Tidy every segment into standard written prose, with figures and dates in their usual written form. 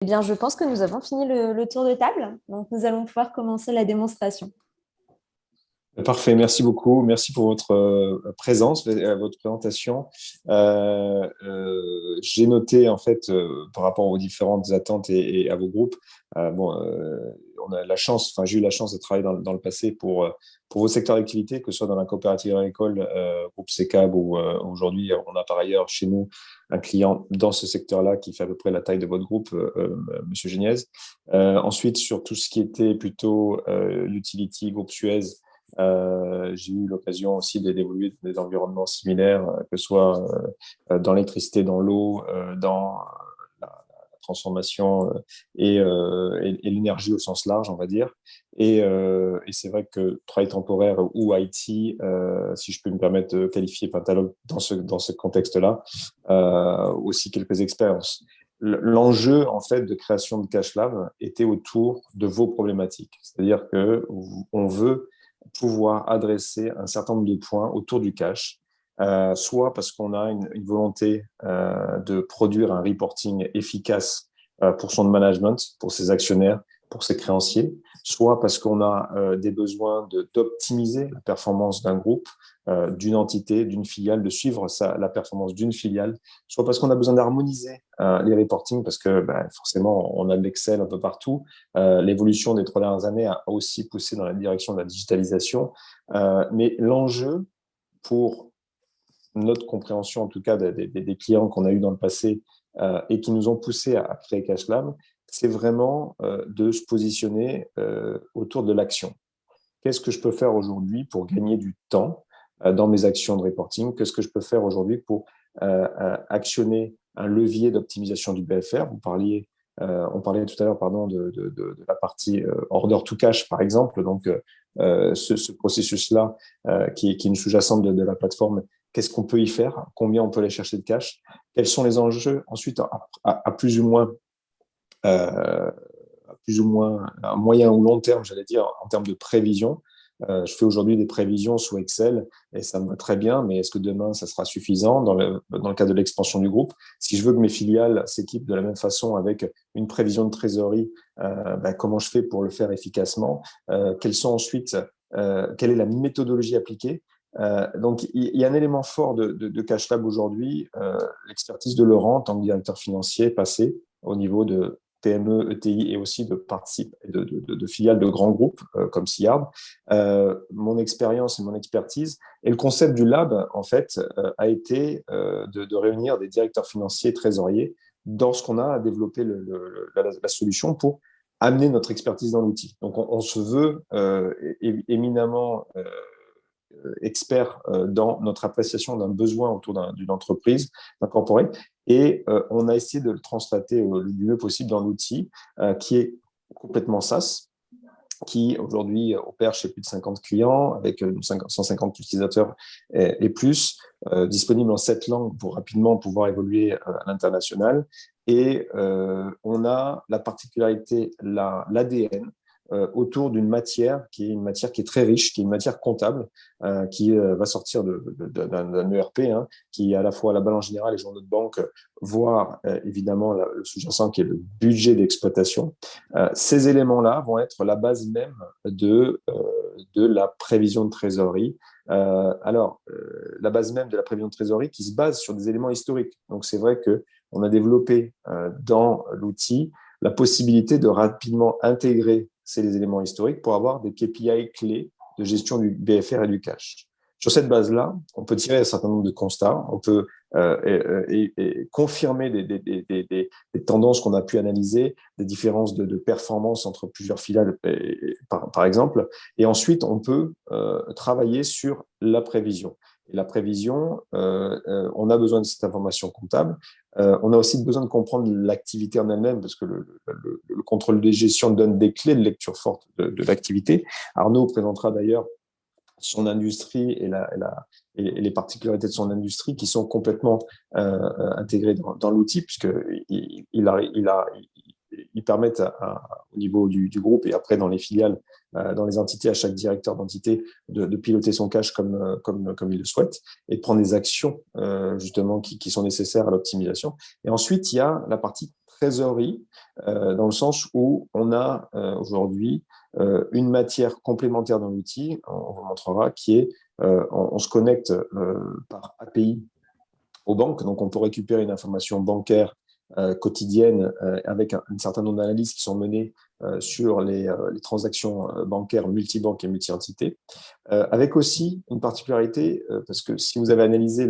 Eh bien, je pense que nous avons fini le tour de table, donc nous allons pouvoir commencer la démonstration. Parfait, merci beaucoup. Merci pour votre présence, votre présentation. J'ai noté en fait par rapport aux différentes attentes et à vos groupes. On a la chance, enfin j'ai eu la chance de travailler dans le passé pour vos secteurs d'activité, que ce soit dans la coopérative agricole, groupe SECAB ou aujourd'hui on a par ailleurs chez nous un client dans ce secteur-là qui fait à peu près la taille de votre groupe, Monsieur Géniez. Ensuite sur tout ce qui était plutôt utility, groupe Suez. J'ai eu l'occasion aussi d'évoluer dans des environnements similaires, que ce soit dans l'électricité, dans l'eau, dans la transformation et l'énergie au sens large, on va dire. Et c'est vrai que travail temporaire ou IT, si je peux me permettre de qualifier Pentalogue dans ce contexte-là, aussi quelques expériences. L'enjeu en fait de création de CashLab était autour de vos problématiques, c'est-à-dire que on veut pouvoir adresser un certain nombre de points autour du cash, soit parce qu'on a une volonté de produire un reporting efficace pour son management, pour ses actionnaires, pour ses créanciers, soit parce qu'on a des besoins d'optimiser la performance d'un groupe, d'une entité, d'une filiale, de suivre la performance d'une filiale, soit parce qu'on a besoin d'harmoniser les reportings, parce que forcément, on a de l'Excel un peu partout. L'évolution des 3 dernières années a aussi poussé dans la direction de la digitalisation. Mais l'enjeu pour notre compréhension, en tout cas des clients qu'on a eu dans le passé et qui nous ont poussé à créer CashLab, c'est vraiment de se positionner autour de l'action. Qu'est-ce que je peux faire aujourd'hui pour gagner du temps dans mes actions de reporting? Qu'est-ce que je peux faire aujourd'hui pour actionner un levier d'optimisation du BFR? On parlait tout à l'heure, pardon, de la partie order to cash, par exemple. Donc, ce processus-là, qui est une sous-jacente de la plateforme, qu'est-ce qu'on peut y faire? Combien on peut aller chercher de cash? Quels sont les enjeux? Ensuite, à plus ou moins à moyen ou long terme, j'allais dire, en termes de prévision. Je fais aujourd'hui des prévisions sous Excel et ça me va très bien, mais est-ce que demain, ça sera suffisant dans le cadre de l'expansion du groupe? Si je veux que mes filiales s'équipent de la même façon avec une prévision de trésorerie, comment je fais pour le faire efficacement? Quelles sont ensuite, quelle est la méthodologie appliquée? Donc, il y a un élément fort de CashLab aujourd'hui, l'expertise de Laurent en tant que directeur financier passé au niveau de PME, ETI et aussi de filiales de grands groupes comme SIARD. Mon expérience et mon expertise. Et le concept du lab, en fait, a été de réunir des directeurs financiers trésoriers dans ce qu'on a développé la solution pour amener notre expertise dans l'outil. Donc, on se veut éminemment expert dans notre appréciation d'un besoin autour d'une entreprise, d'un corporate, et on a essayé de le translater le mieux possible dans l'outil qui est complètement SaaS, qui aujourd'hui opère chez plus de 50 clients avec 150 utilisateurs et plus, disponible en 7 langues pour rapidement pouvoir évoluer à l'international. Et on a la particularité, l'ADN autour d'une matière qui est une matière qui est très riche, qui est une matière comptable, qui va sortir d'un ERP, hein, qui est à la fois la balance générale et les journaux de banque, voire évidemment le sous-jacent qui est le budget d'exploitation. Ces éléments-là vont être la base même de la prévision de trésorerie. La base même de la prévision de trésorerie qui se base sur des éléments historiques. Donc, c'est vrai qu'on a développé dans l'outil la possibilité de rapidement intégrer ces éléments historiques pour avoir des KPI clés de gestion du BFR et du cash. Sur cette base-là, on peut tirer un certain nombre de constats, on peut et confirmer des tendances qu'on a pu analyser, des différences de performance entre plusieurs filiales, par exemple. Et ensuite, on peut travailler sur la prévision. Et la prévision, on a besoin de cette information comptable. On a aussi besoin de comprendre l'activité en elle-même, parce que le contrôle de gestion donne des clés de lecture forte de l'activité. Arnaud présentera d'ailleurs son industrie et les particularités de son industrie qui sont complètement intégrées dans l'outil, puisqu'ils permettent au niveau du groupe et après dans les filiales, dans les entités, à chaque directeur d'entité de piloter son cash comme il le souhaite et de prendre des actions justement qui sont nécessaires à l'optimisation. Et ensuite, il y a la partie trésorerie, dans le sens où on a aujourd'hui une matière complémentaire dans l'outil, on vous montrera, qui est, on se connecte par API aux banques, donc on peut récupérer une information bancaire quotidienne avec un certain nombre d'analyses qui sont menées sur les transactions bancaires multibanques et multi-entités, avec aussi une particularité, parce que si vous avez analysé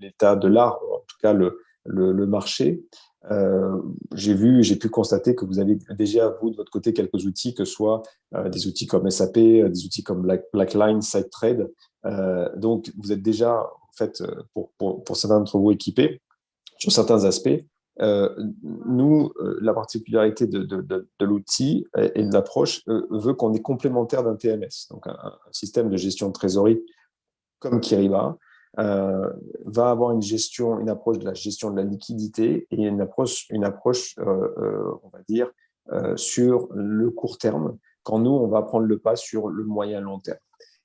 l'état de l'art, ou en tout cas le marché, j'ai pu constater que vous avez déjà, vous, de votre côté, quelques outils, que ce soit des outils comme SAP, des outils comme Blackline, SideTrade. Donc, vous êtes déjà, en fait, pour certains d'entre vous, équipés sur certains aspects. Nous, la particularité de l'outil et de l'approche veut qu'on est complémentaire d'un TMS, donc un système de gestion de trésorerie comme Kyriba, va avoir une approche de la gestion de la liquidité et une approche on va dire, sur le court terme, quand nous, on va prendre le pas sur le moyen long terme.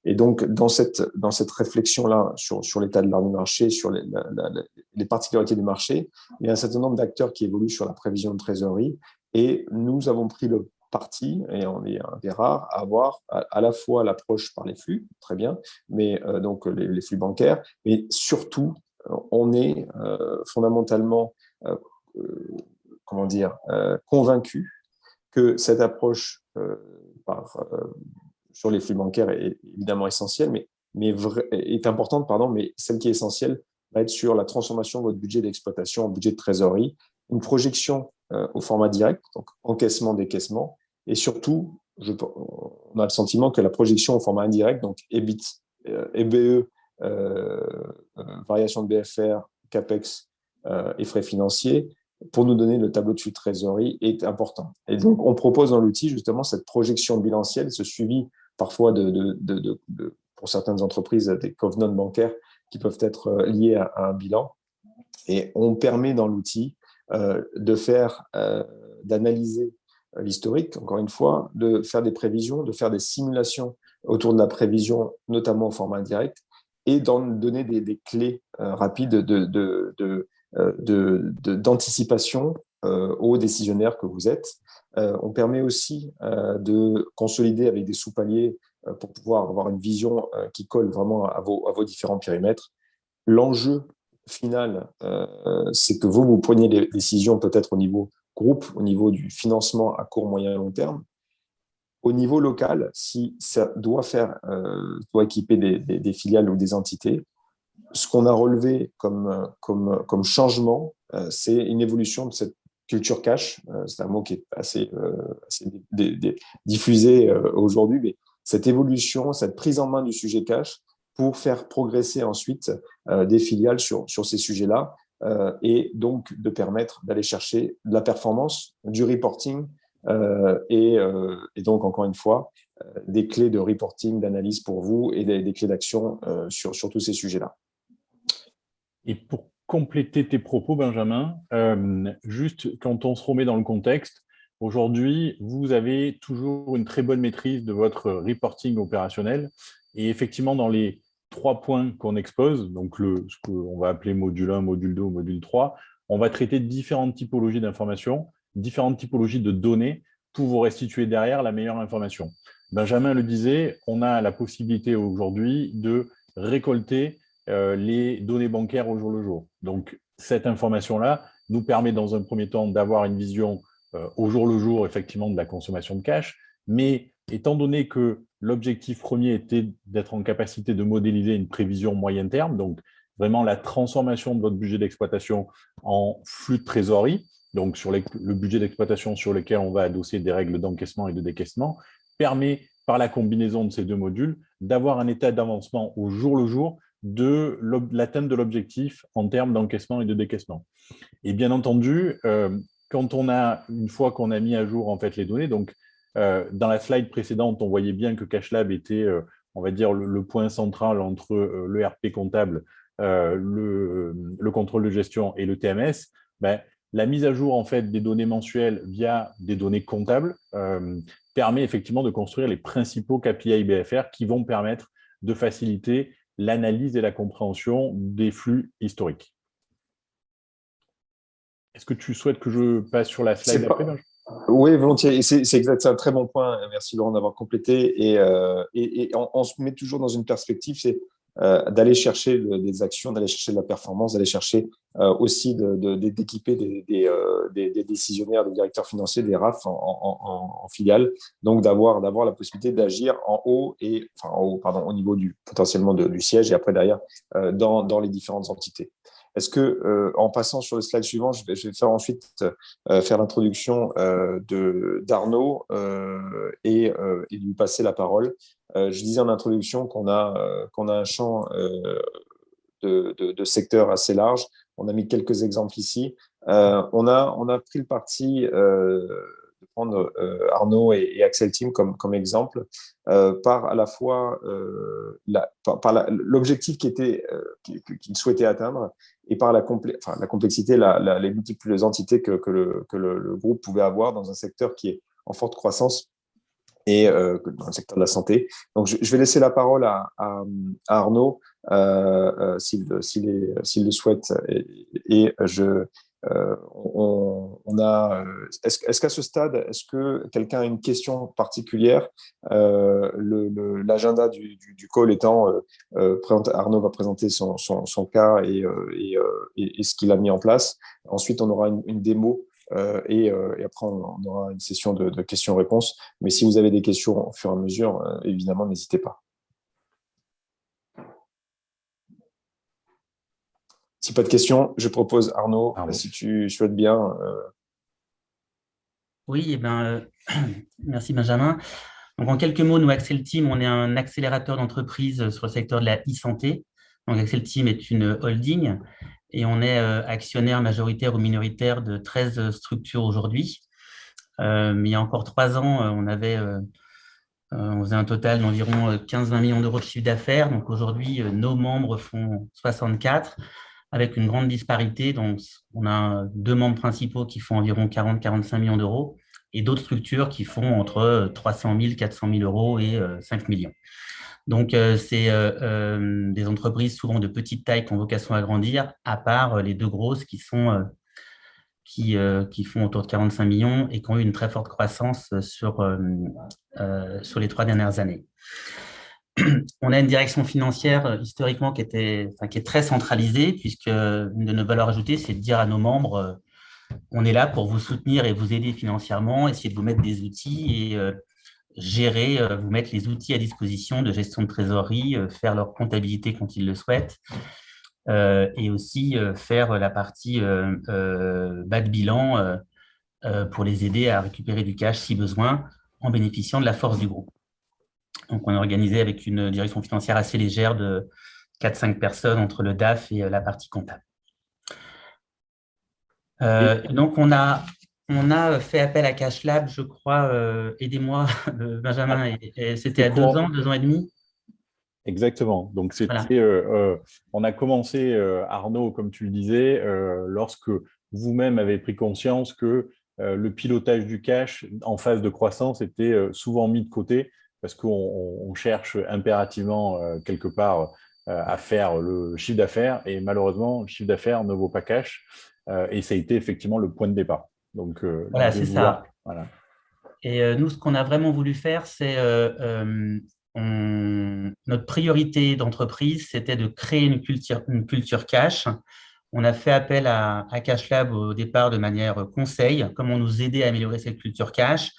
Et donc, dans cette réflexion-là sur l'état de l'art du marché, sur les particularités du marché, il y a un certain nombre d'acteurs qui évoluent sur la prévision de trésorerie et nous avons pris le parti, et on est un des rares, à avoir à la fois l'approche par les flux, très bien, mais donc les flux bancaires, mais surtout, on est fondamentalement, comment dire, convaincu que cette approche sur les flux bancaires est évidemment essentielle, est importante, pardon, mais celle qui est essentielle va être sur la transformation de votre budget d'exploitation en budget de trésorerie, une projection au format direct, donc encaissement, décaissement, et surtout, on a le sentiment que la projection au format indirect, donc EBIT, EBE, variation de BFR, CAPEX et frais financiers, pour nous donner le tableau de flux de trésorerie est important. Et donc, on propose dans l'outil justement cette projection bilancielle, ce suivi parfois pour certaines entreprises, des covenants bancaires qui peuvent être liés à un bilan. Et on permet dans l'outil d'analyser l'historique, encore une fois, de faire des prévisions, de faire des simulations autour de la prévision, notamment au format indirect, et d'en donner des clés rapides d'anticipation aux décisionnaires que vous êtes. On permet aussi de consolider avec des sous-paliers pour pouvoir avoir une vision qui colle vraiment à vos différents périmètres. L'enjeu final, c'est que vous preniez des décisions peut-être au niveau groupe, au niveau du financement à court, moyen et long terme. Au niveau local, si ça doit équiper des filiales ou des entités, ce qu'on a relevé comme changement, c'est une évolution de cette culture cash. C'est un mot qui est assez diffusé aujourd'hui, mais cette évolution, cette prise en main du sujet cash pour faire progresser ensuite des filiales sur ces sujets-là et donc de permettre d'aller chercher de la performance, du reporting et donc, encore une fois, des clés de reporting, d'analyse pour vous et des clés d'action sur tous ces sujets-là. Et pour compléter tes propos, Benjamin, juste quand on se remet dans le contexte, aujourd'hui, vous avez toujours une très bonne maîtrise de votre reporting opérationnel. Et effectivement, dans les 3 points qu'on expose, donc ce qu'on va appeler module 1, module 2 ou module 3, on va traiter différentes typologies d'informations, différentes typologies de données pour vous restituer derrière la meilleure information. Benjamin le disait, on a la possibilité aujourd'hui de récolter les données bancaires au jour le jour. Donc, cette information-là nous permet dans un premier temps d'avoir une vision au jour le jour, effectivement, de la consommation de cash, mais étant donné que l'objectif premier était d'être en capacité de modéliser une prévision moyen terme, donc vraiment la transformation de votre budget d'exploitation en flux de trésorerie, donc sur le budget d'exploitation sur lequel on va adosser des règles d'encaissement et de décaissement, permet, par la combinaison de ces 2 modules, d'avoir un état d'avancement au jour le jour de l'atteinte de l'objectif en termes d'encaissement et de décaissement. Et bien entendu, une fois qu'on a mis à jour en fait les données, donc dans la slide précédente, on voyait bien que CashLab était, on va dire, le point central entre le RP comptable, le contrôle de gestion et le TMS. La mise à jour en fait des données mensuelles via des données comptables permet effectivement de construire les principaux KPI BFR qui vont permettre de faciliter l'analyse et la compréhension des flux historiques. Est-ce que tu souhaites que je passe sur la slide C'est d'après, pas... Benjamin? Oui, volontiers. C'est exact, c'est un très bon point. Merci Laurent d'avoir complété. Et on se met toujours dans une perspective, c'est d'aller chercher des actions, d'aller chercher de la performance, d'aller chercher aussi d'équiper des décisionnaires, des directeurs financiers, des RAF en filiale. Donc d'avoir la possibilité d'agir en haut et enfin en haut, pardon, au niveau potentiellement du siège et après derrière dans les différentes entités. Est-ce que, en passant sur le slide suivant, je vais faire ensuite faire l'introduction d'Arnaud et lui passer la parole. Je disais en introduction qu'on a un champ de secteurs assez large. On a mis quelques exemples ici. On a pris le parti de prendre Arnaud et Axel Team comme exemple par à la fois l'objectif qu'il souhaitait atteindre et par la complexité, les multiples entités que le groupe pouvait avoir dans un secteur qui est en forte croissance et dans le secteur de la santé. Donc, je vais laisser la parole à Arnaud s'il le souhaite. Est-ce qu'à ce stade, est-ce que quelqu'un a une question particulière? L'agenda du call étant, Arnaud va présenter son cas et ce qu'il a mis en place. Ensuite, on aura une démo et après, on aura une session de questions-réponses. Mais si vous avez des questions au fur et à mesure, évidemment, n'hésitez pas. Si pas de questions, je propose, Arnaud. Si tu souhaites bien. Oui, eh ben, merci Benjamin. Donc, en quelques mots, nous, Axel Team, on est un accélérateur d'entreprise sur le secteur de la e-santé. Donc, Axel Team est une holding et on est actionnaire majoritaire ou minoritaire de 13 structures aujourd'hui. Mais il y a encore 3 ans, on faisait un total d'environ 15-20 millions d'euros de chiffre d'affaires. Donc aujourd'hui, nos membres font 64, avec une grande disparité. Donc, on a 2 membres principaux qui font environ 40-45 millions d'euros et d'autres structures qui font entre 300 000, 400 000 euros et 5 millions. Donc, c'est des entreprises souvent de petite taille qui ont vocation à grandir, à part les 2 grosses qui font autour de 45 millions et qui ont eu une très forte croissance sur les 3 dernières années. On a une direction financière historiquement qui est très centralisée, puisque une de nos valeurs ajoutées, c'est de dire à nos membres on est là pour vous soutenir et vous aider financièrement, essayer de vous mettre des outils et gérer, vous mettre les outils à disposition de gestion de trésorerie, faire leur comptabilité quand ils le souhaitent, et aussi faire la partie bas de bilan pour les aider à récupérer du cash si besoin, en bénéficiant de la force du groupe. Donc, on est organisé avec une direction financière assez légère de 4-5 personnes entre le DAF et la partie comptable. Donc, on a fait appel à CashLab, je crois, aidez-moi, Benjamin, et c'était à 2 ans, 2 ans et demi. Exactement. Donc, on a commencé, Arnaud, comme tu le disais, lorsque vous-même avez pris conscience que le pilotage du cash en phase de croissance était souvent mis de côté parce qu'on cherche impérativement quelque part à faire le chiffre d'affaires et malheureusement, le chiffre d'affaires ne vaut pas cash et ça a été effectivement le point de départ. Donc, voilà, c'est ça. Voilà. Et nous, ce qu'on a vraiment voulu faire, c'est notre priorité d'entreprise, c'était de créer une culture cash. On a fait appel à CashLab au départ de manière conseil, comment nous aider à améliorer cette culture cash.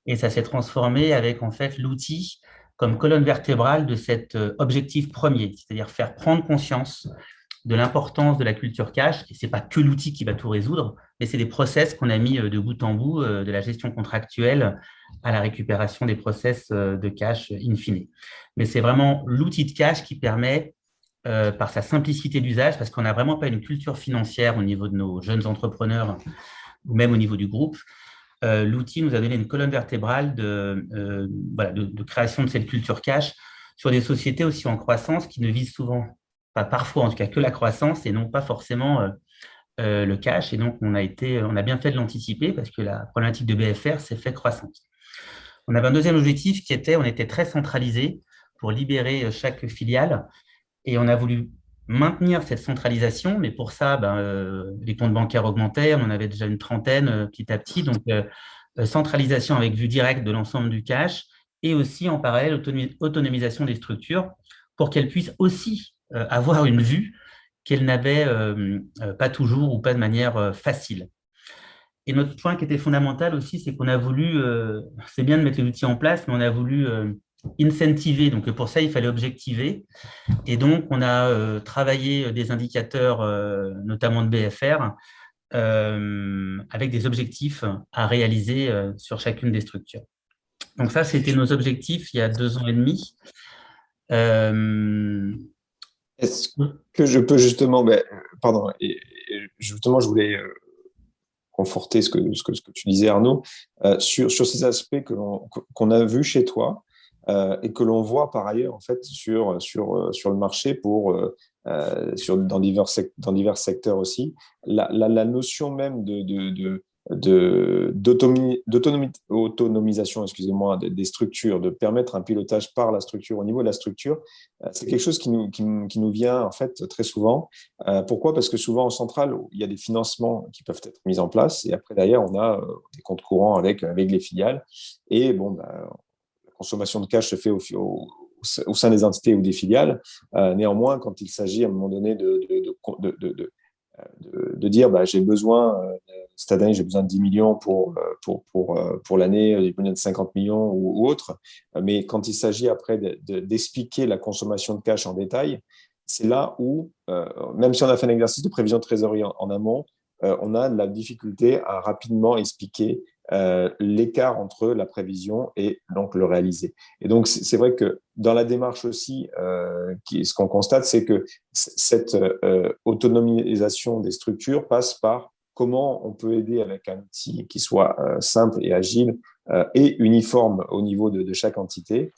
Et ça s'est transformé avec en fait l'outil comme colonne vertébrale de cet objectif premier, c'est-à-dire faire prendre conscience de l'importance de la culture cash. Et ce n'est pas que l'outil qui va tout résoudre, mais c'est des process qu'on a mis de bout en bout, de la gestion contractuelle à la récupération des process de cash in fine. Mais c'est vraiment l'outil de cash qui permet, par sa simplicité d'usage, parce qu'on n'a vraiment pas une culture financière au niveau de nos jeunes entrepreneurs ou même au niveau du groupe, l'outil nous a donné une colonne vertébrale de création de cette culture cash sur des sociétés aussi en croissance qui ne visent souvent, pas parfois en tout cas, que la croissance et non pas forcément le cash. Et donc, on a bien fait de l'anticiper parce que la problématique de BFR s'est fait croissante. On avait un deuxième objectif qui était, on était très centralisé pour libérer chaque filiale et on a voulu maintenir cette centralisation, mais pour ça, les comptes bancaires augmentaient, on en avait déjà une trentaine petit à petit, donc centralisation avec vue directe de l'ensemble du cash, et aussi en parallèle autonomisation des structures pour qu'elles puissent aussi avoir une vue qu'elles n'avaient pas toujours ou pas de manière facile. Et notre point qui était fondamental aussi, c'est qu'on a voulu, c'est bien de mettre les outils en place, mais on a voulu incentiver. Donc pour ça, il fallait objectiver. Et donc, on a travaillé des indicateurs, notamment de BFR, avec des objectifs à réaliser sur chacune des structures. Donc ça, c'était nos objectifs il y a 2 ans et demi. Est-ce que je peux justement, pardon, justement, je voulais conforter ce que tu disais, Arnaud, sur ces aspects qu'on a vus chez toi et que l'on voit par ailleurs en fait sur le marché dans divers secteurs aussi. La notion même d'autonomisation, excusez-moi, des structures, de permettre un pilotage par la structure, au niveau de la structure, c'est quelque chose qui nous vient en fait très souvent. Pourquoi? Parce que souvent en centrale, il y a des financements qui peuvent être mis en place et après derrière, on a des comptes courants avec les filiales et la consommation de cash se fait au sein des entités ou des filiales. Néanmoins, quand il s'agit à un moment donné de dire j'ai besoin, cette année j'ai besoin de 10 millions pour l'année, j'ai besoin de 50 millions ou autre, mais quand il s'agit après d'expliquer la consommation de cash en détail, c'est là où, même si on a fait un exercice de prévision de trésorerie en amont, on a la difficulté à rapidement expliquer l'écart entre la prévision et donc le réalisé. Et donc, c'est vrai que dans la démarche aussi, ce qu'on constate, c'est que cette autonomisation des structures passe par comment on peut aider avec un outil qui soit simple et agile et uniforme au niveau de chaque entité.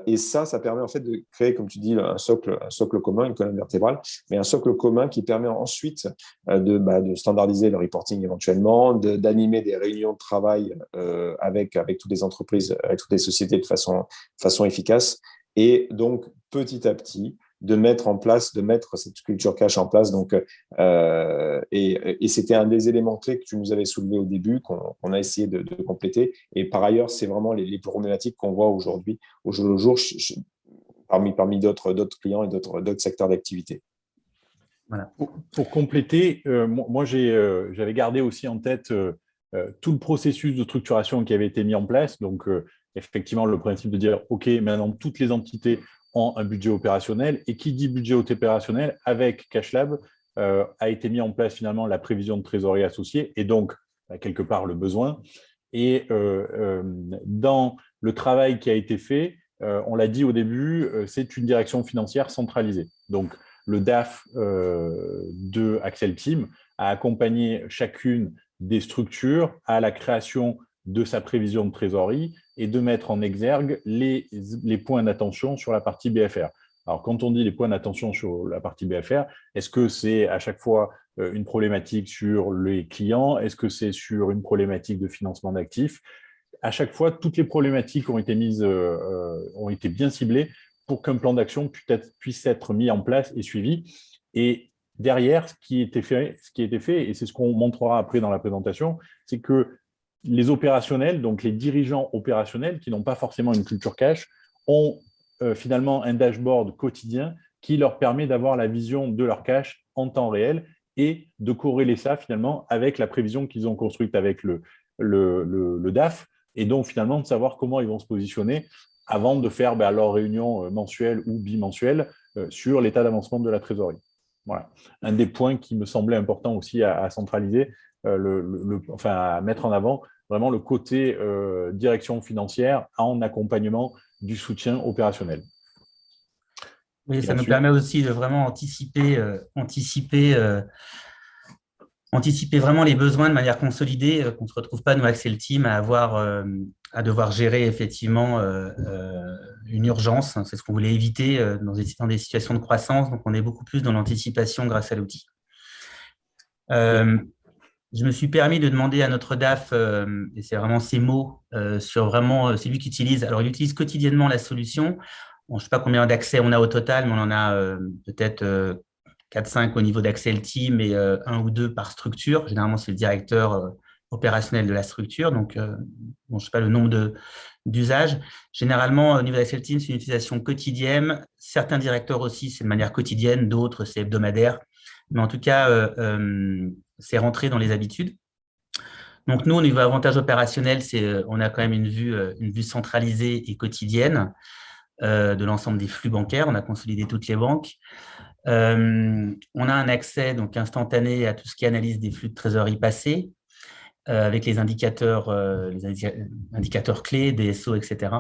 Et ça permet en fait de créer, comme tu dis, un socle commun, une colonne vertébrale, mais un socle commun qui permet ensuite de standardiser le reporting éventuellement, d'animer des réunions de travail avec toutes les entreprises, avec toutes les sociétés de façon efficace, et donc petit à petit de mettre cette culture cash en place. Donc, et c'était un des éléments clés que tu nous avais soulevé au début, qu'on a essayé de compléter. Et par ailleurs, c'est vraiment les problématiques qu'on voit aujourd'hui, au jour le jour, parmi d'autres clients et d'autres secteurs d'activité. Voilà. Pour compléter, moi j'avais gardé aussi en tête tout le processus de structuration qui avait été mis en place. Donc, effectivement, le principe de dire, OK, maintenant, toutes les entités ont un budget opérationnel. Et qui dit budget opérationnel, avec CashLab, a été mis en place finalement la prévision de trésorerie associée et donc, quelque part, le besoin. Et dans le travail qui a été fait, on l'a dit au début, c'est une direction financière centralisée. Donc, le DAF de Axel Team a accompagné chacune des structures à la création de sa prévision de trésorerie et de mettre en exergue les points d'attention sur la partie BFR. Alors, quand on dit les points d'attention sur la partie BFR, est-ce que c'est à chaque fois une problématique sur les clients? Est-ce que c'est sur une problématique de financement d'actifs? À chaque fois, toutes les problématiques ont été bien ciblées pour qu'un plan d'action puisse être mis en place et suivi. Et derrière, ce qui a été fait, et c'est ce qu'on montrera après dans la présentation, c'est que les opérationnels, donc les dirigeants opérationnels qui n'ont pas forcément une culture cash, ont finalement un dashboard quotidien qui leur permet d'avoir la vision de leur cash en temps réel et de corréler ça finalement avec la prévision qu'ils ont construite avec le DAF, et donc finalement de savoir comment ils vont se positionner avant de faire leur réunion mensuelle ou bimensuelle sur l'état d'avancement de la trésorerie. Voilà. Un des points qui me semblait important aussi à centraliser, à mettre en avant vraiment le côté direction financière en accompagnement du soutien opérationnel. Oui, ça nous permet aussi de vraiment anticiper vraiment les besoins de manière consolidée, qu'on ne se retrouve pas, nous, Axel Team, à devoir gérer effectivement une urgence. C'est ce qu'on voulait éviter dans des situations de croissance. Donc, on est beaucoup plus dans l'anticipation grâce à l'outil. Je me suis permis de demander à notre DAF, et c'est vraiment ses mots, sur vraiment, c'est lui qui utilise. Alors, il utilise quotidiennement la solution. Bon, je ne sais pas combien d'accès on a au total, mais on en a peut-être 4-5 au niveau d'Axel Team et 1 ou 2 par structure. Généralement, c'est le directeur opérationnel de la structure. Donc, bon, je ne sais pas le nombre d'usages. Généralement, au niveau d'Axel Team, c'est une utilisation quotidienne. Certains directeurs aussi, c'est de manière quotidienne. D'autres, c'est hebdomadaire. Mais en tout cas, c'est rentré dans les habitudes. Donc, nous, au niveau avantage opérationnel, on a quand même une vue centralisée et quotidienne de l'ensemble des flux bancaires. On a consolidé toutes les banques. On a un accès donc instantané à tout ce qui est analyse des flux de trésorerie passés, avec les indicateurs clés, DSO, etc.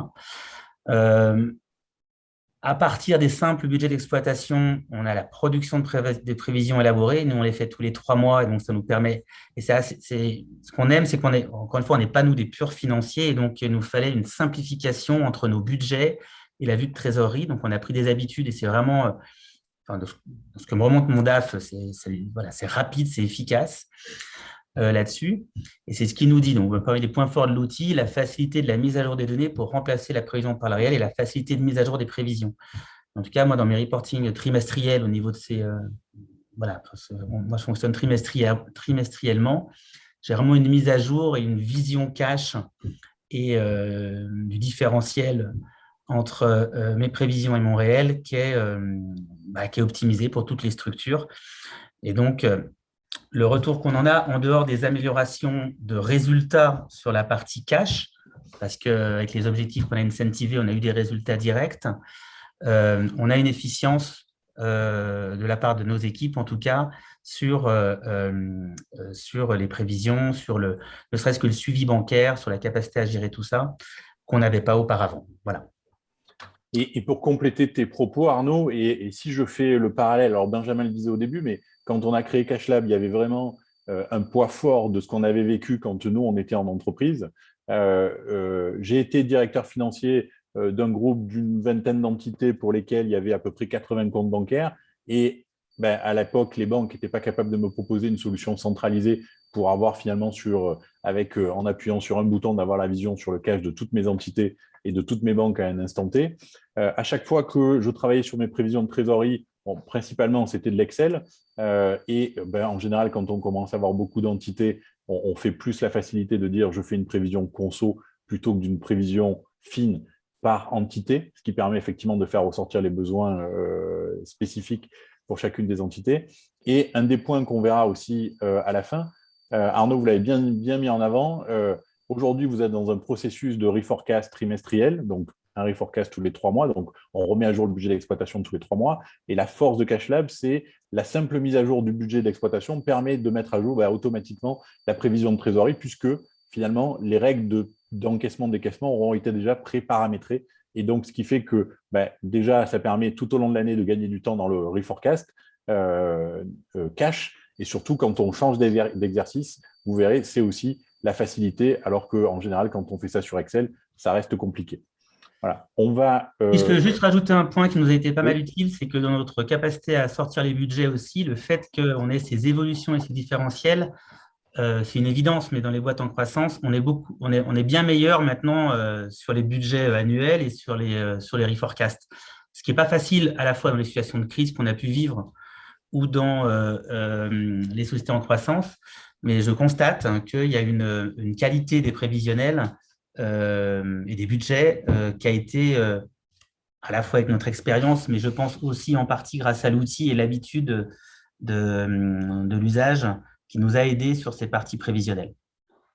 À partir des simples budgets d'exploitation, on a la production des prévisions élaborées. Nous, on les fait tous les 3 mois, et donc ça nous permet. Et ce qu'on aime, c'est encore une fois, on n'est pas nous des purs financiers, et donc il nous fallait une simplification entre nos budgets et la vue de trésorerie. Donc, on a pris des habitudes, et c'est vraiment, de ce que me remonte mon DAF, c'est rapide, c'est efficace là-dessus. Et c'est ce qu'il nous dit. Donc, parmi les points forts de l'outil, la facilité de la mise à jour des données pour remplacer la prévision par le réel et la facilité de mise à jour des prévisions. En tout cas, moi, dans mes reportings trimestriels, au niveau de ces… moi, je fonctionne trimestriellement. J'ai vraiment une mise à jour et une vision cash et du différentiel entre mes prévisions et mon réel qui est optimisé pour toutes les structures. Et donc, le retour qu'on en a, en dehors des améliorations de résultats sur la partie cash, parce qu'avec les objectifs qu'on a incentivé, on a eu des résultats directs, on a une efficience de la part de nos équipes, en tout cas, sur les prévisions, sur ne serait-ce que le suivi bancaire, sur la capacité à gérer tout ça, qu'on n'avait pas auparavant. Voilà. Et pour compléter tes propos, Arnaud, et si je fais le parallèle, alors Benjamin le disait au début, mais quand on a créé CashLab, il y avait vraiment un poids fort de ce qu'on avait vécu quand nous, on était en entreprise. J'ai été directeur financier d'un groupe d'une vingtaine d'entités pour lesquelles il y avait à peu près 80 comptes bancaires. Et à l'époque, les banques n'étaient pas capables de me proposer une solution centralisée pour avoir finalement en appuyant sur un bouton, d'avoir la vision sur le cash de toutes mes entités et de toutes mes banques à un instant T. À chaque fois que je travaillais sur mes prévisions de trésorerie, principalement, c'était de l'Excel. En général, quand on commence à avoir beaucoup d'entités, on fait plus la facilité de dire je fais une prévision conso plutôt que d'une prévision fine par entité, ce qui permet effectivement de faire ressortir les besoins spécifiques pour chacune des entités. Et un des points qu'on verra aussi à la fin, Arnaud, vous l'avez bien mis en avant, aujourd'hui, vous êtes dans un processus de reforecast trimestriel, donc un reforecast tous les 3 mois, donc on remet à jour le budget d'exploitation tous les 3 mois. Et la force de CashLab, c'est la simple mise à jour du budget d'exploitation permet de mettre à jour automatiquement la prévision de trésorerie, puisque finalement, les règles d'encaissement-décaissement auront été déjà pré-paramétrées. Et donc, ce qui fait que déjà, ça permet tout au long de l'année de gagner du temps dans le reforecast cash. Et surtout, quand on change d'exercice, vous verrez, c'est aussi la facilité, alors qu'en général, quand on fait ça sur Excel, ça reste compliqué. Voilà. Je peux juste rajouter un point qui nous a été pas mal utile, c'est que dans notre capacité à sortir les budgets aussi, le fait qu'on ait ces évolutions et ces différentiels, c'est une évidence, mais dans les boîtes en croissance, on est bien meilleur maintenant sur les budgets annuels et sur les reforecasts. Ce qui n'est pas facile à la fois dans les situations de crise qu'on a pu vivre ou dans les sociétés en croissance, mais je constate qu'il y a une qualité des prévisionnels et des budgets qui a été à la fois avec notre expérience, mais je pense aussi en partie grâce à l'outil et l'habitude de l'usage qui nous a aidés sur ces parties prévisionnelles.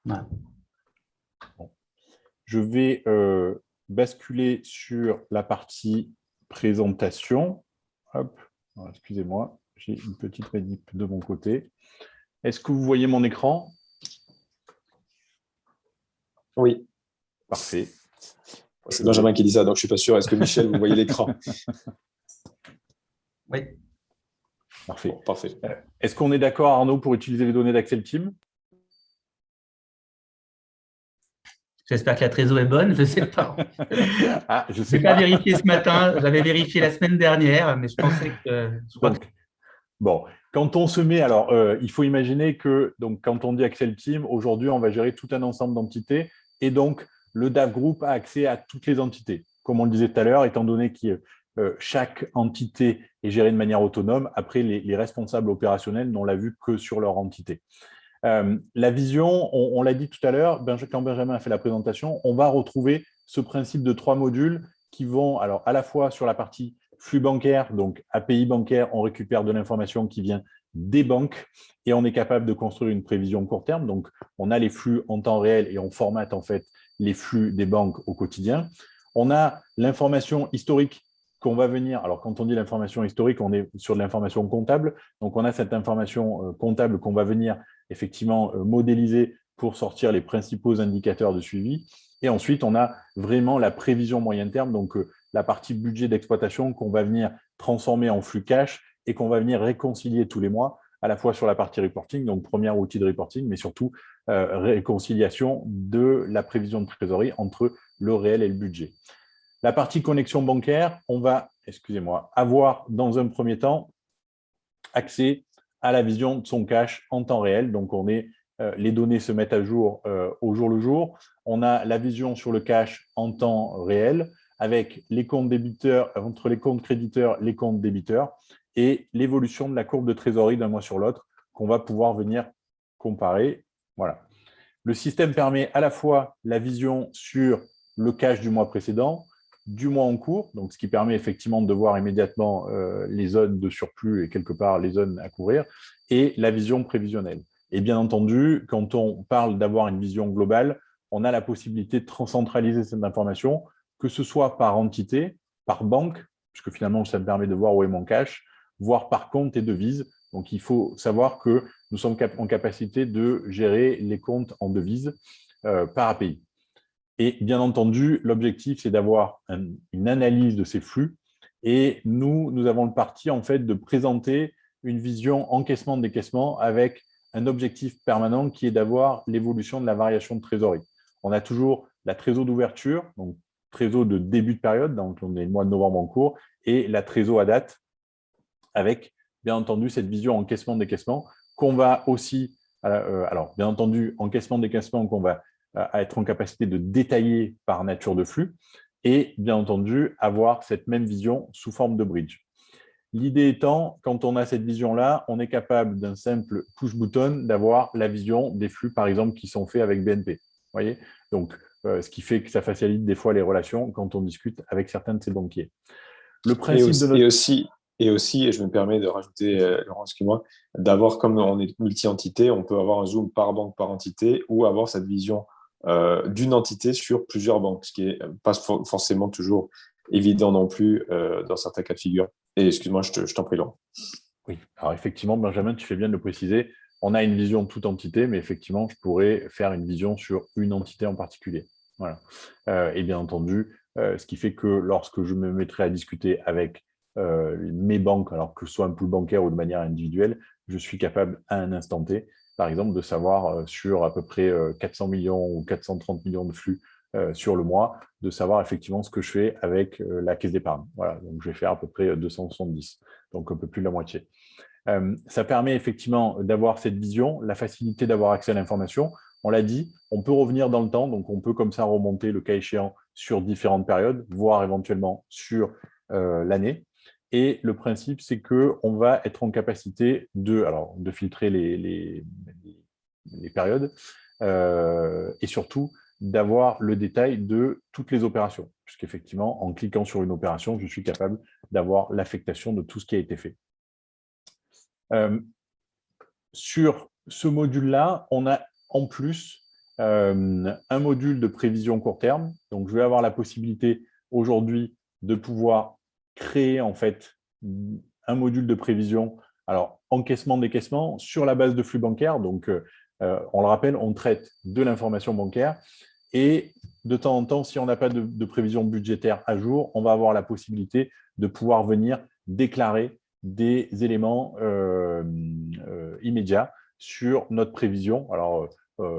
Voilà. Bon. Je vais basculer sur la partie présentation. Hop, excusez-moi, j'ai une petite manip de mon côté. Est-ce que vous voyez mon écran? Oui. Parfait. C'est Benjamin qui dit ça, donc je ne suis pas sûr. Est-ce que Michel, vous voyez l'écran? Oui. Parfait. Bon, parfait. Est-ce qu'on est d'accord, Arnaud, pour utiliser les données d'Axel Team? J'espère que la trésor est bonne, je ne sais pas. Je sais pas vérifié ce matin, j'avais vérifié la semaine dernière, mais je pensais que… Bon, quand on se met… Alors, il faut imaginer que quand on dit Axel Team, aujourd'hui, on va gérer tout un ensemble d'entités et donc, le DAF Group a accès à toutes les entités. Comme on le disait tout à l'heure, étant donné qu'il chaque entité est gérée de manière autonome. Après, les responsables opérationnels n'ont la vue que sur leur entité. La vision, on l'a dit tout à l'heure, quand Benjamin a fait la présentation, on va retrouver ce principe de 3 modules qui vont, alors à la fois sur la partie flux bancaire, donc API bancaire, on récupère de l'information qui vient des banques et on est capable de construire une prévision court terme. Donc, on a les flux en temps réel et on formate en fait les flux des banques au quotidien. On a l'information historique qu'on va venir, alors quand on dit l'information historique, on est sur de l'information comptable, donc on a cette information comptable qu'on va venir effectivement modéliser pour sortir les principaux indicateurs de suivi. Et ensuite, on a vraiment la prévision moyen terme, donc la partie budget d'exploitation qu'on va venir transformer en flux cash et qu'on va venir réconcilier tous les mois, à la fois sur la partie reporting, donc premier outil de reporting, mais surtout réconciliation de la prévision de trésorerie entre le réel et le budget. La partie connexion bancaire, on va, avoir dans un premier temps accès à la vision de son cash en temps réel. Donc, les données se mettent à jour au jour le jour. On a la vision sur le cash en temps réel avec les comptes débiteurs, entre les comptes créditeurs, les comptes débiteurs et l'évolution de la courbe de trésorerie d'un mois sur l'autre qu'on va pouvoir venir comparer. Voilà. Le système permet à la fois la vision sur le cash du mois précédent, du mois en cours, donc ce qui permet effectivement de voir immédiatement les zones de surplus et quelque part les zones à couvrir, et la vision prévisionnelle. Et bien entendu, quand on parle d'avoir une vision globale, on a la possibilité de centraliser cette information, que ce soit par entité, par banque, puisque finalement ça me permet de voir où est mon cash, voire par compte et devise. Donc il faut savoir que nous sommes en capacité de gérer les comptes en devise par API. Et bien entendu, l'objectif, c'est d'avoir une analyse de ces flux. Et nous avons le parti en fait de présenter une vision encaissement-décaissement avec un objectif permanent qui est d'avoir l'évolution de la variation de trésorerie. On a toujours la trésor d'ouverture, donc trésor de début de période, donc on est le mois de novembre en cours, et la trésor à date avec, bien entendu, cette vision encaissement-décaissement qu'on va aussi, alors bien entendu, encaissement-décaissement qu'on va à être en capacité de détailler par nature de flux et, bien entendu, avoir cette même vision sous forme de bridge. L'idée étant, quand on a cette vision-là, on est capable d'un simple push-button d'avoir la vision des flux, par exemple, qui sont faits avec BNP. Voyez, donc, ce qui fait que ça facilite des fois les relations quand on discute avec certains de ces banquiers. Le principe et aussi, et je me permets de rajouter, Laurent, excuse-moi, d'avoir, comme on est multi-entité, on peut avoir un zoom par banque, par entité, ou avoir cette vision d'une entité sur plusieurs banques, ce qui n'est pas forcément toujours évident non plus dans certains cas de figure. Et excuse-moi, je t'en prie, Laurent. Oui, alors effectivement, Benjamin, tu fais bien de le préciser. On a une vision de toute entité, mais effectivement, je pourrais faire une vision sur une entité en particulier. Voilà. Et bien entendu, ce qui fait que lorsque je me mettrai à discuter avec mes banques, alors que ce soit un pool bancaire ou de manière individuelle, je suis capable à un instant T, par exemple, de savoir sur à peu près 400 millions ou 430 millions de flux sur le mois, de savoir effectivement ce que je fais avec la caisse d'épargne. Voilà, donc je vais faire à peu près 270, donc un peu plus de la moitié. Ça permet effectivement d'avoir cette vision, la facilité d'avoir accès à l'information. On l'a dit, on peut revenir dans le temps, donc on peut comme ça remonter le cas échéant sur différentes périodes, voire éventuellement sur l'année. Et le principe, c'est qu'on va être en capacité de filtrer les périodes et surtout d'avoir le détail de toutes les opérations. Puisqu'effectivement, en cliquant sur une opération, je suis capable d'avoir l'affectation de tout ce qui a été fait. Sur ce module-là, on a en plus un module de prévision court terme. Donc, je vais avoir la possibilité aujourd'hui de pouvoir créer en fait un module de prévision, alors encaissement-décaissement sur la base de flux bancaires. Donc, on le rappelle, on traite de l'information bancaire et de temps en temps, si on n'a pas de prévision budgétaire à jour, on va avoir la possibilité de pouvoir venir déclarer des éléments immédiats sur notre prévision. Alors,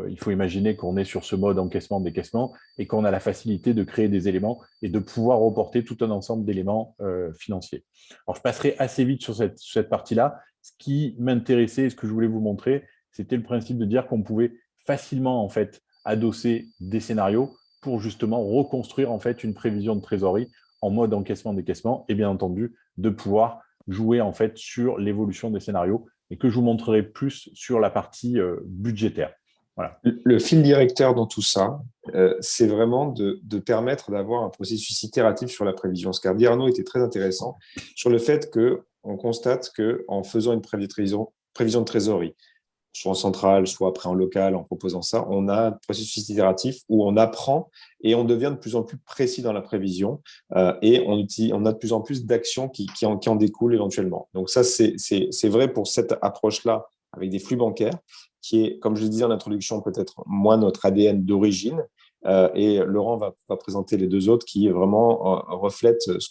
il faut imaginer qu'on est sur ce mode encaissement-décaissement et qu'on a la facilité de créer des éléments et de pouvoir reporter tout un ensemble d'éléments financiers. Alors, je passerai assez vite sur cette partie-là. Ce qui m'intéressait, ce que je voulais vous montrer, c'était le principe de dire qu'on pouvait facilement en fait adosser des scénarios pour justement reconstruire en fait une prévision de trésorerie en mode encaissement-décaissement et bien entendu de pouvoir jouer en fait sur l'évolution des scénarios et que je vous montrerai plus sur la partie budgétaire. Voilà. Le fil directeur dans tout ça, c'est vraiment de permettre d'avoir un processus itératif sur la prévision. Ce qu'a dit Arnaud était très intéressant sur le fait qu'on constate qu'en faisant une prévision de trésorerie, soit en centrale, soit après en local, en proposant ça, on a un processus itératif où on apprend et on devient de plus en plus précis dans la prévision et on a de plus en plus d'actions qui en découlent éventuellement. Donc ça, c'est vrai pour cette approche-là avec des flux bancaires, qui est, comme je le disais en introduction, peut-être moins notre ADN d'origine. Et Laurent va présenter les deux autres qui vraiment reflètent ce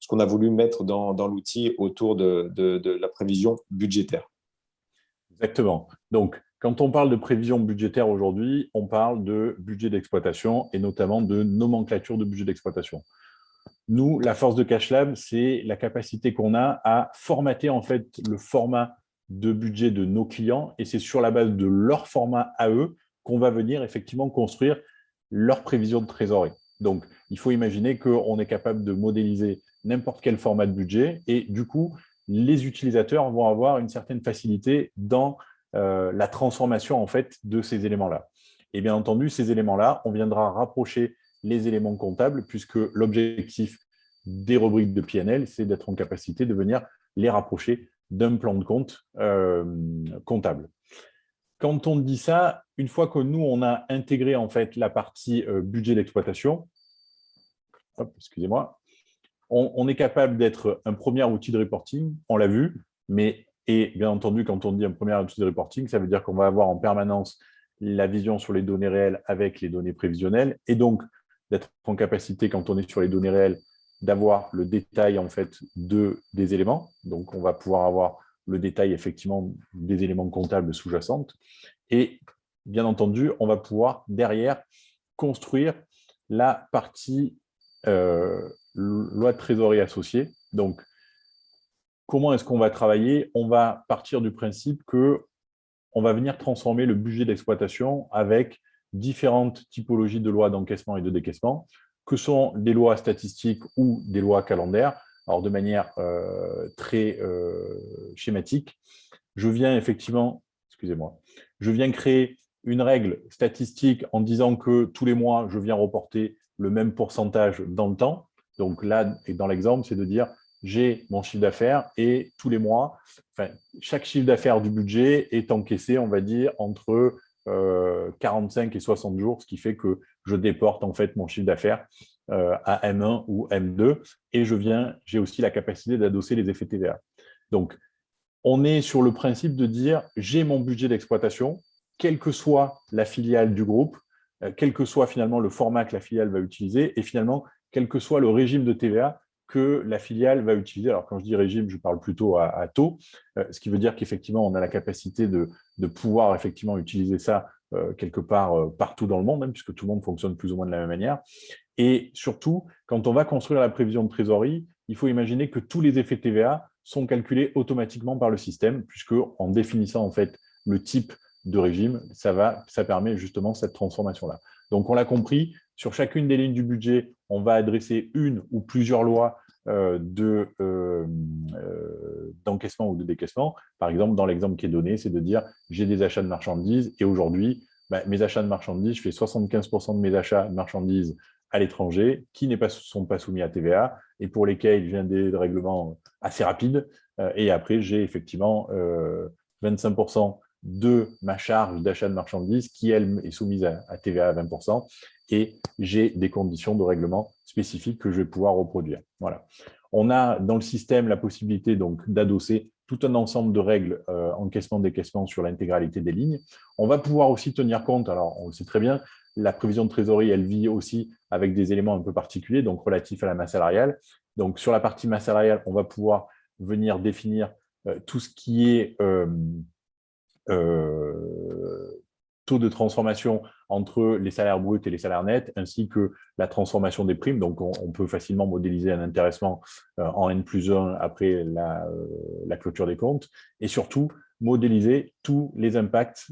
qu'on a voulu mettre dans l'outil autour de la prévision budgétaire. Exactement. Donc, quand on parle de prévision budgétaire aujourd'hui, on parle de budget d'exploitation et notamment de nomenclature de budget d'exploitation. Nous, la force de CashLab, c'est la capacité qu'on a à formater en fait le format de budget de nos clients et c'est sur la base de leur format à eux qu'on va venir effectivement construire leur prévision de trésorerie. Donc, il faut imaginer qu'on est capable de modéliser n'importe quel format de budget et du coup, les utilisateurs vont avoir une certaine facilité dans la transformation en fait de ces éléments-là. Et bien entendu, ces éléments-là, on viendra rapprocher les éléments comptables puisque l'objectif des rubriques de PNL, c'est d'être en capacité de venir les rapprocher d'un plan de compte comptable. Quand on dit ça, une fois que nous, on a intégré en fait la partie budget d'exploitation, excusez-moi, on est capable d'être un premier outil de reporting, on l'a vu, et bien entendu, quand on dit un premier outil de reporting, ça veut dire qu'on va avoir en permanence la vision sur les données réelles avec les données prévisionnelles, et donc d'être en capacité, quand on est sur les données réelles, d'avoir le détail en fait des éléments. Donc, on va pouvoir avoir le détail effectivement des éléments comptables sous-jacentes. Et bien entendu, on va pouvoir derrière construire la partie loi de trésorerie associée. Donc, comment est-ce qu'on va travailler? On va partir du principe qu'on va venir transformer le budget d'exploitation avec différentes typologies de lois d'encaissement et de décaissement, que sont des lois statistiques ou des lois calendaires. Alors, de manière très schématique, je viens effectivement, excusez-moi, je viens créer une règle statistique en disant que tous les mois, je viens reporter le même pourcentage dans le temps. Donc là, et dans l'exemple, c'est de dire j'ai mon chiffre d'affaires et tous les mois, enfin, chaque chiffre d'affaires du budget est encaissé, on va dire, entre 45 et 60 jours, ce qui fait que je déporte en fait mon chiffre d'affaires à M1 ou M2 et j'ai aussi la capacité d'adosser les effets TVA. Donc, on est sur le principe de dire j'ai mon budget d'exploitation, quelle que soit la filiale du groupe, quel que soit finalement le format que la filiale va utiliser et finalement, quel que soit le régime de TVA que la filiale va utiliser. Alors, quand je dis régime, je parle plutôt à taux, ce qui veut dire qu'effectivement, on a la capacité de pouvoir effectivement utiliser ça quelque part partout dans le monde, même, puisque tout le monde fonctionne plus ou moins de la même manière. Et surtout, quand on va construire la prévision de trésorerie, il faut imaginer que tous les effets TVA sont calculés automatiquement par le système, puisque en définissant en fait le type de régime, ça permet justement cette transformation-là. Donc, on l'a compris, sur chacune des lignes du budget, on va adresser une ou plusieurs lois d'encaissement ou de décaissement. Par exemple, dans l'exemple qui est donné, c'est de dire j'ai des achats de marchandises et aujourd'hui, mes achats de marchandises, je fais 75% de mes achats de marchandises à l'étranger qui ne sont pas soumis à TVA et pour lesquels il vient des règlements assez rapides. Et après, j'ai effectivement 25% de ma charge d'achat de marchandises qui, elle, est soumise à TVA à 20%. Et j'ai des conditions de règlement spécifiques que je vais pouvoir reproduire. Voilà. On a dans le système la possibilité donc d'adosser tout un ensemble de règles encaissement-décaissement sur l'intégralité des lignes. On va pouvoir aussi tenir compte, alors on le sait très bien, la prévision de trésorerie, elle vit aussi avec des éléments un peu particuliers, donc relatifs à la masse salariale. Donc sur la partie masse salariale, on va pouvoir venir définir tout ce qui est taux de transformation entre les salaires bruts et les salaires nets, ainsi que la transformation des primes. Donc, on peut facilement modéliser un intéressement en N+1 après la clôture des comptes. Et surtout, modéliser tous les impacts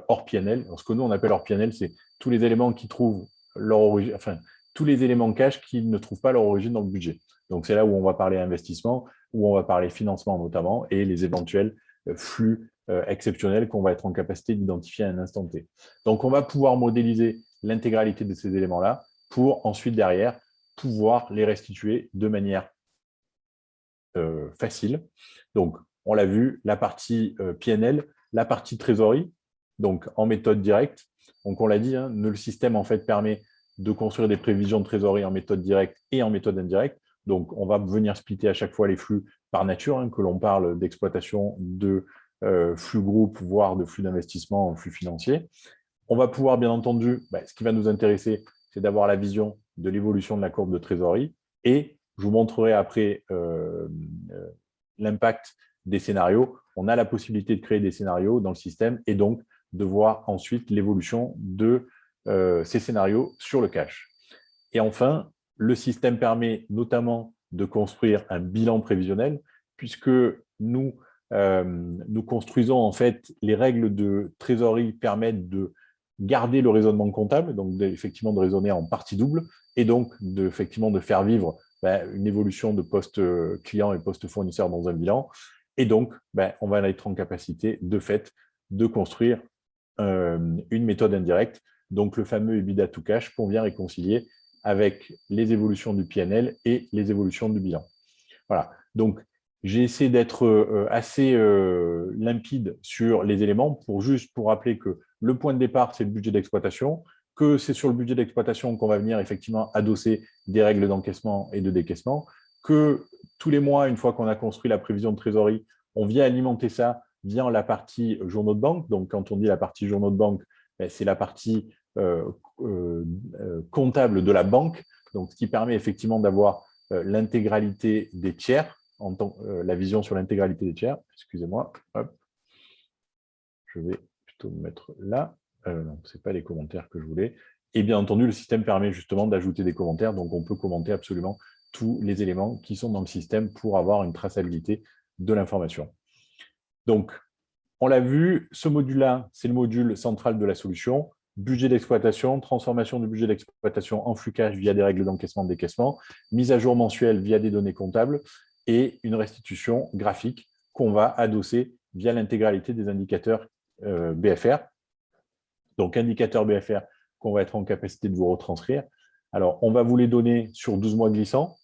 hors PNL. Ce que nous, on appelle hors PNL, c'est tous les éléments qui trouvent leur origine, enfin, tous les éléments cash qui ne trouvent pas leur origine dans le budget. Donc, c'est là où on va parler investissement, où on va parler financement notamment, et les éventuels flux exceptionnels qu'on va être en capacité d'identifier à un instant T. Donc, on va pouvoir modéliser l'intégralité de ces éléments-là pour ensuite, derrière, pouvoir les restituer de manière facile. Donc, on l'a vu, la partie PNL, la partie trésorerie, donc en méthode directe. Donc, on l'a dit, hein, le système en fait permet de construire des prévisions de trésorerie en méthode directe et en méthode indirecte. Donc, on va venir splitter à chaque fois les flux par nature, hein, que l'on parle d'exploitation de flux groupe, voire de flux d'investissement en flux financier. On va pouvoir, bien entendu, ce qui va nous intéresser, c'est d'avoir la vision de l'évolution de la courbe de trésorerie. Et je vous montrerai après l'impact des scénarios. On a la possibilité de créer des scénarios dans le système et donc de voir ensuite l'évolution de ces scénarios sur le cash. Et enfin, le système permet notamment de construire un bilan prévisionnel puisque nous construisons en fait les règles de trésorerie permettent de garder le raisonnement comptable, donc effectivement de raisonner en partie double et donc effectivement de faire vivre une évolution de poste client et poste fournisseur dans un bilan. Et donc, on va être en capacité de fait de construire une méthode indirecte, donc le fameux EBITDA to cash qu'on vient réconcilier avec les évolutions du PNL et les évolutions du bilan. Voilà, donc j'ai essayé d'être assez limpide sur les éléments pour rappeler que le point de départ, c'est le budget d'exploitation, que c'est sur le budget d'exploitation qu'on va venir effectivement adosser des règles d'encaissement et de décaissement, que tous les mois, une fois qu'on a construit la prévision de trésorerie, on vient alimenter ça via la partie journaux de banque. Donc, quand on dit la partie journaux de banque, c'est la partie comptable de la banque, donc ce qui permet effectivement d'avoir l'intégralité des tiers, la vision sur l'intégralité des tiers. Excusez-moi, hop. Je vais plutôt me mettre là. Non, ce n'est pas les commentaires que je voulais. Et bien entendu, le système permet justement d'ajouter des commentaires, donc on peut commenter absolument tous les éléments qui sont dans le système pour avoir une traçabilité de l'information. Donc, on l'a vu, ce module-là, c'est le module central de la solution. Budget d'exploitation, transformation du budget d'exploitation en flux cash via des règles d'encaissement, de décaissement, mise à jour mensuelle via des données comptables et une restitution graphique qu'on va adosser via l'intégralité des indicateurs BFR. Donc, indicateurs BFR qu'on va être en capacité de vous retranscrire. Alors, on va vous les donner sur 12 mois glissants,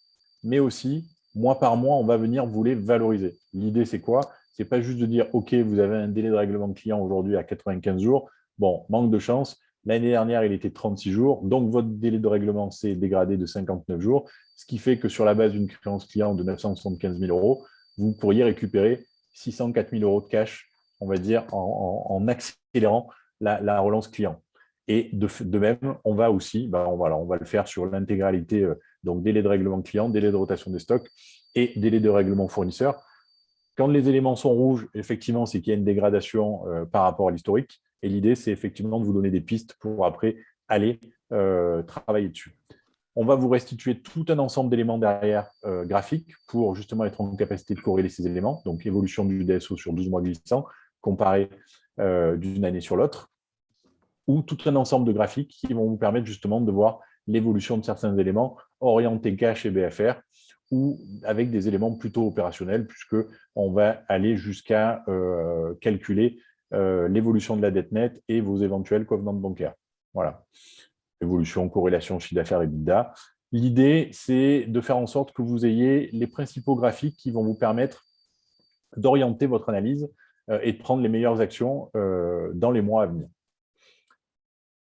mais aussi, mois par mois, on va venir vous les valoriser. L'idée, c'est quoi? Ce n'est pas juste de dire, OK, vous avez un délai de règlement client aujourd'hui à 95 jours. Bon, manque de chance. L'année dernière, il était 36 jours. Donc, votre délai de règlement s'est dégradé de 59 jours, ce qui fait que sur la base d'une créance client de 975 000 €, vous pourriez récupérer 604 000 € de cash, on va dire, en accélérant la relance client. Et de même, on va aussi, on va le faire sur l'intégralité, donc délai de règlement client, délai de rotation des stocks et délai de règlement fournisseur. Quand les éléments sont rouges, effectivement, c'est qu'il y a une dégradation par rapport à l'historique. Et l'idée, c'est effectivement de vous donner des pistes pour après aller travailler dessus. On va vous restituer tout un ensemble d'éléments derrière graphiques pour justement être en capacité de corréler ces éléments. Donc, évolution du DSO sur 12 mois glissants, comparé d'une année sur l'autre, ou tout un ensemble de graphiques qui vont vous permettre justement de voir l'évolution de certains éléments orientés cash et BFR, ou avec des éléments plutôt opérationnels, puisqu'on va aller jusqu'à calculer l'évolution de la dette nette et vos éventuels covenants bancaires. Voilà. Évolution, corrélation, chiffre d'affaires et EBITDA. L'idée, c'est de faire en sorte que vous ayez les principaux graphiques qui vont vous permettre d'orienter votre analyse et de prendre les meilleures actions dans les mois à venir.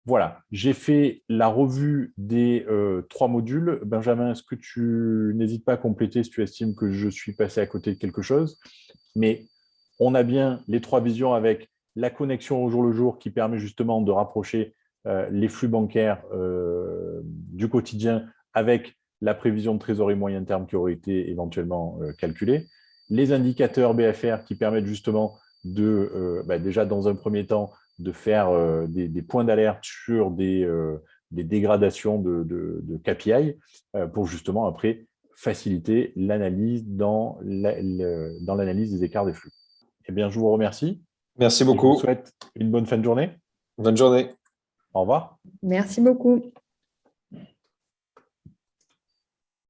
Voilà, j'ai fait la revue des 3 modules. Benjamin, est-ce que tu n'hésites pas à compléter si tu estimes que je suis passé à côté de quelque chose? Mais on a bien les 3 visions avec la connexion au jour le jour qui permet justement de rapprocher les flux bancaires du quotidien avec la prévision de trésorerie moyen terme qui aurait été éventuellement calculée. Les indicateurs BFR qui permettent justement de, déjà dans un premier temps, de faire des points d'alerte sur des dégradations de KPI pour justement après faciliter l'analyse dans l'analyse des écarts des flux. Eh bien, je vous remercie. Merci beaucoup. Je vous souhaite une bonne fin de journée. Bonne journée. Au revoir. Merci beaucoup.